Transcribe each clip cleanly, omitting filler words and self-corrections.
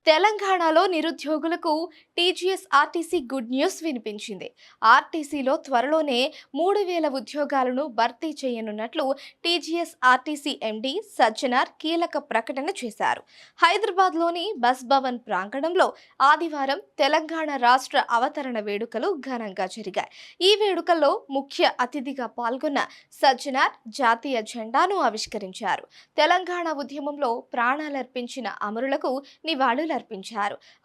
తెలంగాణలో నిరుద్యోగులకు TGS RTC good news వినిపించింది. ఆర్టీసీలో త్వరలోనే 3,000 ఉద్యోగాలను భర్తీ చేయనున్నట్లు టీజీఎస్ ఆర్టీసీ ఎండీ సజ్జనార్ కీలక ప్రకటన చేశారు. హైదరాబాద్లోని బస్ భవన్ ప్రాంగణంలో ఆదివారం తెలంగాణ రాష్ట్ర అవతరణ వేడుకలు ఘనంగా జరిగాయి. ఈ వేడుకల్లో ముఖ్య అతిథిగా పాల్గొన్న సజ్జనార్ జాతీయ జెండాను ఆవిష్కరించారు. తెలంగాణ ఉద్యమంలో ప్రాణాలర్పించిన అమరులకు నివాళులర్పించారు.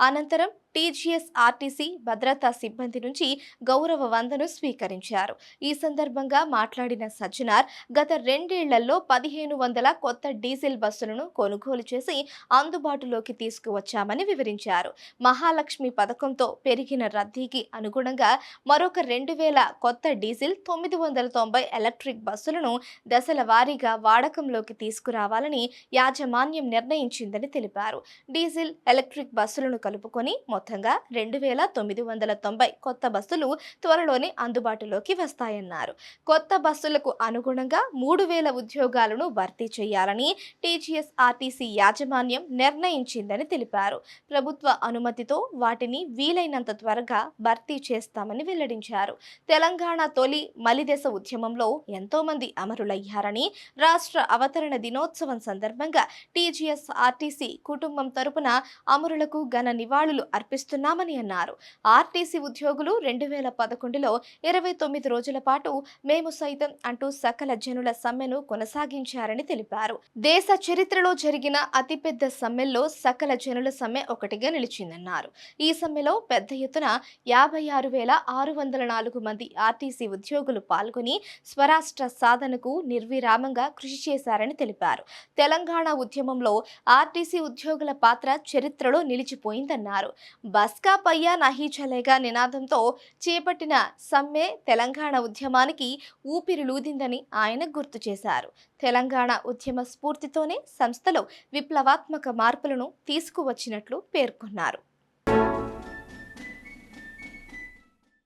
అనంతరం టీజీఎస్ ఆర్టీసీ భద్రతా సిబ్బంది నుంచి గౌరవ వందను స్వీకరించారు. ఈ సందర్భంగా మాట్లాడిన సజ్జనార్ గత 2 ఏళ్లలో 1,500 కొత్త డీజిల్ బస్సులను కొనుగోలు చేసి అందుబాటులోకి తీసుకువచ్చామని వివరించారు. మహాలక్ష్మి పథకంతో పెరిగిన రద్దీకి అనుగుణంగా మరొక 2,000 కొత్త డీజిల్ 990 ఎలక్ట్రిక్ బస్సులను దశల వారీగా వాడకంలోకి తీసుకురావాలని యాజమాన్యం నిర్ణయించిందని తెలిపారు. డీజిల్ ఎలక్ట్రిక్ బస్సులను కలుపుకొని మొత్తంగా 2,990 కొత్త బస్సులు త్వరలోనే అందుబాటులోకి వస్తాయన్నారు. కొత్త బస్సులకు అనుగుణంగా 3,000 ఉద్యోగాలను భర్తీ చేయాలని టీజీఎస్ ఆర్టీసీ యాజమాన్యం నిర్ణయించిందని తెలిపారు. ప్రభుత్వ అనుమతితో వాటిని వీలైనంత త్వరగా భర్తీ చేస్తామని వెల్లడించారు. తెలంగాణ తొలి మలిదశ ఉద్యమంలో ఎంతో మంది అమరులయ్యారని, రాష్ట్ర అవతరణ దినోత్సవం సందర్భంగా టీజీఎస్ ఆర్టీసీ కుటుంబం తరపున అమరులకు ఘన నివాళులు అర్పిస్తున్నామని అన్నారు. ఆర్టీసీ ఉద్యోగులు 2011లో 29 రోజుల పాటు మేము సైతం అంటూ సకల జనుల సమ్మెను కొనసాగించారని తెలిపారు. దేశ చరిత్రలో జరిగిన అతిపెద్ద సమ్మెల్లో సకల జనుల సమ్మె ఒకటిగా నిలిచిందన్నారు. ఈ సమ్మెలో పెద్ద ఎత్తున 56,604 మంది ఆర్టీసీ ఉద్యోగులు పాల్గొని స్వరాష్ట్ర సాధనకు నిర్విరామంగా కృషి చేశారని తెలిపారు. తెలంగాణ ఉద్యమంలో ఆర్టీసీ ఉద్యోగుల పాత్ర చరిత్రలో నిలిచిపోయిందన్నారు. బస్కా పయ్యా నహీ చలేగా నినాదంతో చేపట్టిన సమ్మె తెలంగాణ ఉద్యమానికి ఊపిరిలూదిందని ఆయన గుర్తు చేశారు. తెలంగాణ ఉద్యమ స్ఫూర్తితోనే సంస్థలో విప్లవాత్మక మార్పులను తీసుకువచ్చినట్లు పేర్కొన్నారు.